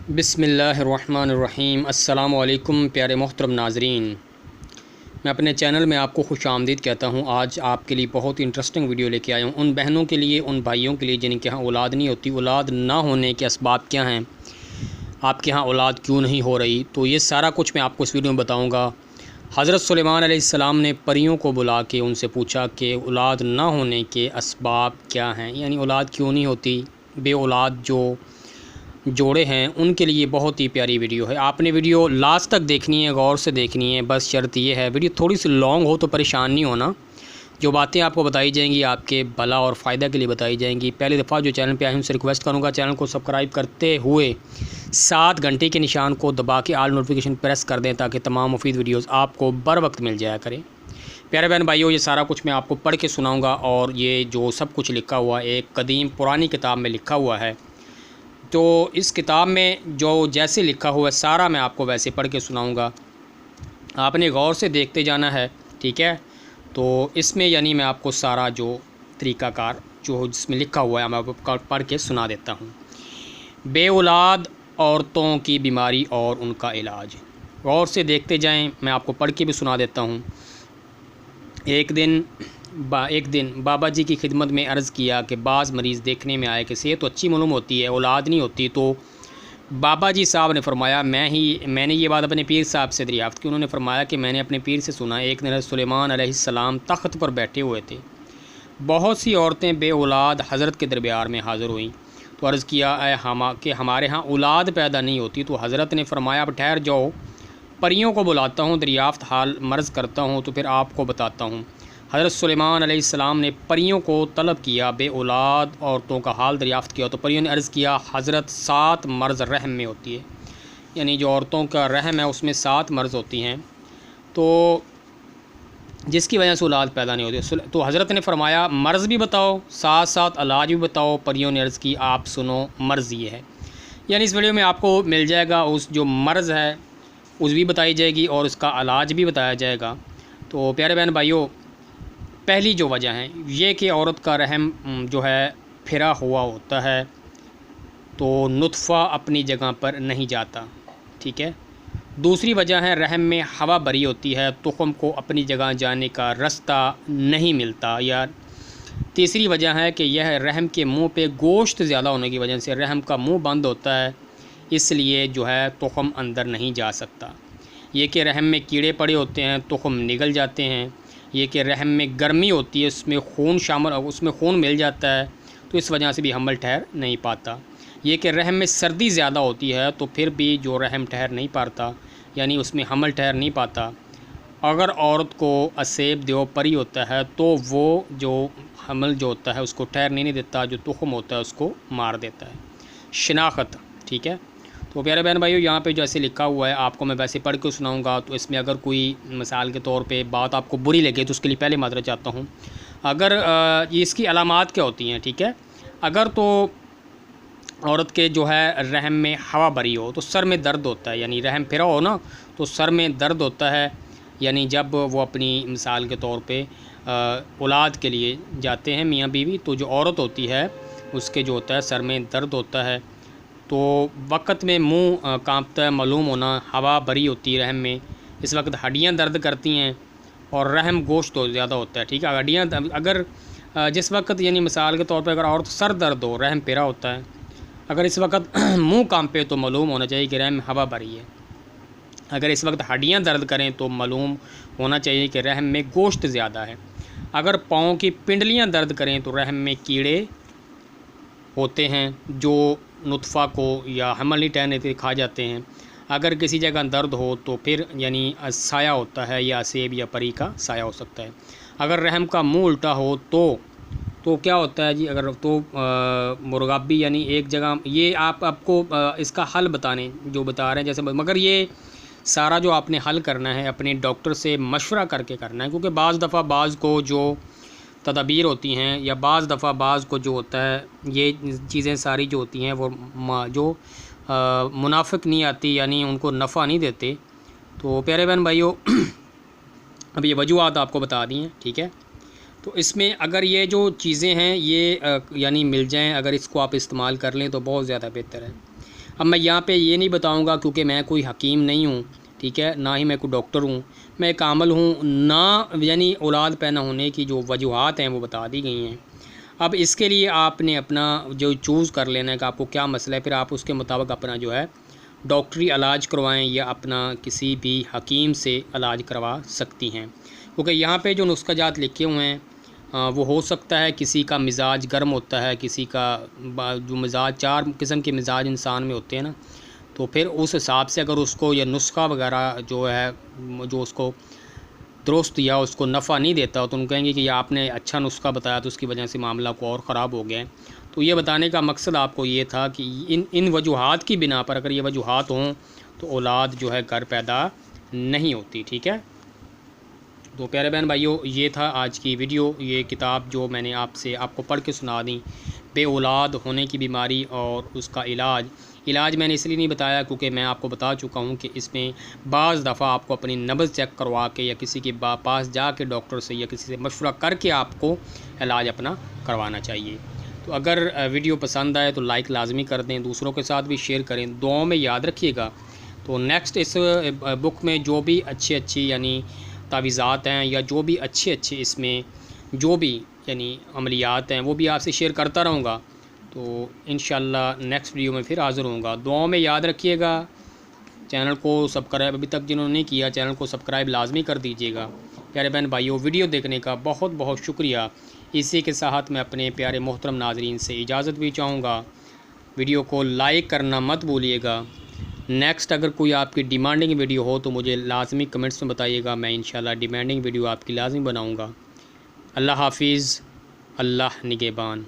बिस्मिल्लाहिर्रहमानिर्रहीम। अस्सलामुअलैकुम प्यारे मोहतरम नाज़रीन, मैं अपने चैनल में आपको खुशामदीद कहता हूँ। आज आपके लिए बहुत इंटरेस्टिंग वीडियो लेके आया हूँ। उन बहनों के लिए, उन भाइयों के लिए जिनके यहाँ औलाद नहीं होती, औलाद ना होने के असबाब क्या हैं, आपके यहाँ औलाद क्यों नहीं हो रही, तो ये सारा कुछ मैं आपको इस वीडियो में बताऊँगा। हज़रत सुलेमान अलैहिस्सलाम ने परियों को बुला के उनसे पूछा कि औलाद ना होने के असबाब क्या हैं, यानी औलाद क्यों नहीं होती। बे औलाद जो जोड़े हैं उनके लिए बहुत ही प्यारी वीडियो है। आपने वीडियो लास्ट तक देखनी है, गौर से देखनी है। बस शर्त ये है, वीडियो थोड़ी सी लॉन्ग हो तो परेशान नहीं होना। जो बातें आपको बताई जाएंगी आपके भला और फ़ायदा के लिए बताई जाएंगी। पहली दफ़ा जो चैनल पे आए हैं उनसे रिक्वेस्ट करूँगा, चैनल को सब्सक्राइब करते हुए 7 घंटे के निशान को दबा के आल नोटिफिकेशन प्रेस कर दें ताकि तमाम मुफीद वीडियोज़ आपको बर वक्त मिल जाया करें। प्यारे बहन भाइयों, ये सारा कुछ मैं आपको पढ़ के सुनाऊँगा और ये जो सब कुछ लिखा हुआ एक कदीम पुरानी किताब में लिखा हुआ है। तो इस किताब में जो जैसे लिखा हुआ है सारा मैं आपको वैसे पढ़ के सुनाऊंगा। आपने गौर से देखते जाना है, ठीक है। तो इसमें यानी मैं आपको सारा जो तरीक़ाकार जो जिसमें लिखा हुआ है मैं आपको पढ़ के सुना देता हूँ। बे औलाद औरतों की बीमारी और उनका इलाज। गौर से देखते जाएं, मैं आपको पढ़ के भी सुना देता हूँ। एक दिन बाबा जी की खिदमत में अर्ज़ किया कि बाज़ मरीज़ देखने में आए कि सेहत तो अच्छी मालूम होती है, औलाद नहीं होती। तो बाबा जी साहब ने फरमाया, मैंने ये बात अपने पीर साहब से दरियाफ़्त की। उन्होंने फरमाया कि मैंने अपने पीर से सुना, एक दिन सुलेमान अलैहिस्सलाम तख्त पर बैठे हुए थे। बहुत सी औरतें बे औलाद हज़रत के दरबार में हाज़िर हुईं। तो अर्ज़ किया कि हमारे यहाँ औलाद पैदा नहीं होती। तो हज़रत ने फरमाया, अब ठहर जाओ, परियों को बुलाता हूँ, दरियाफ़्त हाल मर्ज़ करता हूँ तो फिर आपको बताता हूँ। हज़रत सुलेमान अलैहिस्सलाम ने परियों को तलब किया, बे औलाद औरतों का हाल दरियाफ़्त किया। तो परियों ने अर्ज़ किया, हज़रत 7 मर्ज़ रहम में होती है, यानी जो औरतों का रहम है उसमें 7 मर्ज़ होती हैं, तो जिसकी वजह से औलाद पैदा नहीं होती। तो हज़रत ने फरमाया, मर्ज़ भी बताओ, साथ साथ इलाज भी बताओ। परियों ने अर्ज़ की, आप सुनो, मर्ज़ ये है। यानी इस वीडियो में आपको मिल जाएगा उस जो मर्ज़ है उस भी बताई जाएगी और उसका इलाज भी बताया जाएगा। तो प्यारे बहन भाइयों, पहली जो वजह है ये कि औरत का रहम जो है फिरा हुआ होता है, तो नुत्फ़ा अपनी जगह पर नहीं जाता, ठीक है। दूसरी वजह है रहम में हवा भरी होती है, तुख़्म को अपनी जगह जाने का रास्ता नहीं मिलता। या तीसरी वजह है कि यह रहम के मुंह पे गोश्त ज़्यादा होने की वजह से रहम का मुंह बंद होता है, इसलिए जो है तुख़्म अंदर नहीं जा सकता। ये कि रहम में कीड़े पड़े होते हैं, तुख़्म निगल जाते हैं। ये कि रहम में गर्मी होती है, उसमें खून मिल जाता है, तो इस वजह से भी हमल ठहर नहीं पाता। ये कि रहम में सर्दी ज़्यादा होती है तो फिर भी जो रहम ठहर नहीं पाता, यानी उसमें हमल ठहर नहीं पाता। अगर औरत को असेब देव परी होता है तो वो जो हमल जो होता है उसको ठहर नहीं देता, जो तुख़्म होता है उसको मार देता है। शिनाख्त, ठीक है। तो प्यारे बहन भाइयों, यहाँ पे जैसे लिखा हुआ है आपको मैं वैसे पढ़ के सुनाऊंगा। तो इसमें अगर कोई मिसाल के तौर पे बात आपको बुरी लगे तो उसके लिए पहले माजरा चाहता हूँ। अगर ये इसकी अलामात क्या होती हैं, ठीक है। अगर तो औरत के जो है रहम में हवा भरी हो तो सर में दर्द होता है, यानी रहम फिरा हो ना तो सर में दर्द होता है। यानी जब वो अपनी मिसाल के तौर पे औलाद के लिए जाते हैं मियाँ बीवी, तो जो औरत होती है उसके जो होता है सर में दर्द होता है, तो वक़्त में मुंह कांपता है, मालूम होना हवा भरी होती है रहम में। इस वक्त हड्डियां दर्द करती हैं और रहम गोश्त तो ज़्यादा होता है, ठीक है। हड्डियां अगर जिस वक्त यानी मिसाल के तौर पर अगर औरत सर दर्द हो, रहम पेरा होता है, अगर इस वक्त मुंह कांपे तो मालूम होना चाहिए कि रहम में हवा भरी है। अगर इस वक्त हड्डियां दर्द करें तो मालूम होना चाहिए कि रहम में गोश्त ज़्यादा है। अगर पाँव की पिंडलियाँ दर्द करें तो रहम में कीड़े होते हैं जो नुत्फ़ा को या हमल नहीं ठहरने से खा जाते हैं। अगर किसी जगह दर्द हो तो फिर यानी साया होता है, या सेब या परी का साया हो सकता है। अगर रहम का मुंह उल्टा हो तो क्या होता है जी, अगर तो मुर्गाबी यानी एक जगह, ये आपको इसका हल बताने जो बता रहे हैं जैसे, मगर ये सारा जो आपने हल करना है अपने डॉक्टर से मशवरा करके करना है, क्योंकि बाज़ दफ़ा बाज़ को जो तदबीर होती हैं या बाज़ दफ़ा बाज़ को जो होता है ये चीज़ें सारी जो होती हैं वो जो मुनाफिक नहीं आती, यानी उनको नफ़ा नहीं देते। तो प्यारे बहन भाइयों, अब ये वजूहात आपको बता दी हैं, ठीक है। तो इसमें अगर ये जो चीज़ें हैं ये यानी मिल जाएं, अगर इसको आप इस्तेमाल कर लें तो बहुत ज़्यादा बेहतर है। अब मैं यहाँ पे ये नहीं बताऊँगा क्योंकि मैं कोई हकीम नहीं हूँ, ठीक है, ना ही मैं कोई डॉक्टर हूँ, मैं एक आमल हूँ ना, यानी औलाद पैदा होने की जो वजूहात हैं वो बता दी गई हैं। अब इसके लिए आपने अपना जो चूज़ कर लेना है कि आपको क्या मसला है, फिर आप उसके मुताबिक अपना जो है डॉक्टरी इलाज करवाएं या अपना किसी भी हकीम से इलाज करवा सकती हैं। क्योंकि यहाँ पे जो नुस्खा जात लिखे हुए हैं वो हो सकता है किसी का मिजाज गर्म होता है, किसी का जो मिजाज 4 किस्म के मिजाज इंसान में होते हैं ना, तो फिर उस हिसाब से अगर उसको यह नुस्खा वगैरह जो है जो उसको दुरुस्त या उसको नफ़ा नहीं देता तो उन कहेंगे कि ये आपने अच्छा नुस्खा बताया तो उसकी वजह से मामला को और ख़राब हो गया है। तो ये बताने का मकसद आपको ये था कि इन वजूहात की बिना पर अगर ये वजूहात हों तो औलाद जो है घर पैदा नहीं होती, ठीक है। तो प्यारे बहन भाइयों, ये था आज की वीडियो। ये किताब जो मैंने आपको पढ़ के सुना दी, बे औलाद होने की बीमारी और उसका इलाज मैंने इसलिए नहीं बताया क्योंकि मैं आपको बता चुका हूँ कि इसमें बाज़ दफ़ा आपको अपनी नब्ज़ चेक करवा के या किसी के पास जा के डॉक्टर से या किसी से मशवरा करके आपको इलाज अपना करवाना चाहिए। तो अगर वीडियो पसंद आए तो लाइक लाजमी कर दें, दूसरों के साथ भी शेयर करें, दुआओं में याद रखिएगा। तो नेक्स्ट इस बुक में जो भी अच्छी यानी तावीज़ात हैं या जो भी अच्छे इसमें जो भी यानी अमलियात हैं वो भी आपसे शेयर करता रहूँगा। तो इंशाल्लाह नेक्स्ट वीडियो में फिर हाज़िर होऊंगा। दुआओं में याद रखिएगा। चैनल को सब्सक्राइब अभी तक जिन्होंने नहीं किया चैनल को सब्सक्राइब लाजमी कर दीजिएगा। प्यारे बहन भाइयों, वीडियो देखने का बहुत बहुत शुक्रिया। इसी के साथ मैं अपने प्यारे मोहतरम नाजरीन से इजाज़त भी चाहूँगा। वीडियो को लाइक करना मत भूलिएगा। नेक्स्ट अगर कोई आपकी डिमांडिंग वीडियो हो तो मुझे लाजमी कमेंट्स में बताइएगा, मैं इंशाल्लाह डिमांडिंग वीडियो आपकी लाजमी बनाऊँगा। अल्लाह हाफिज़, अल्लाह निगहबान।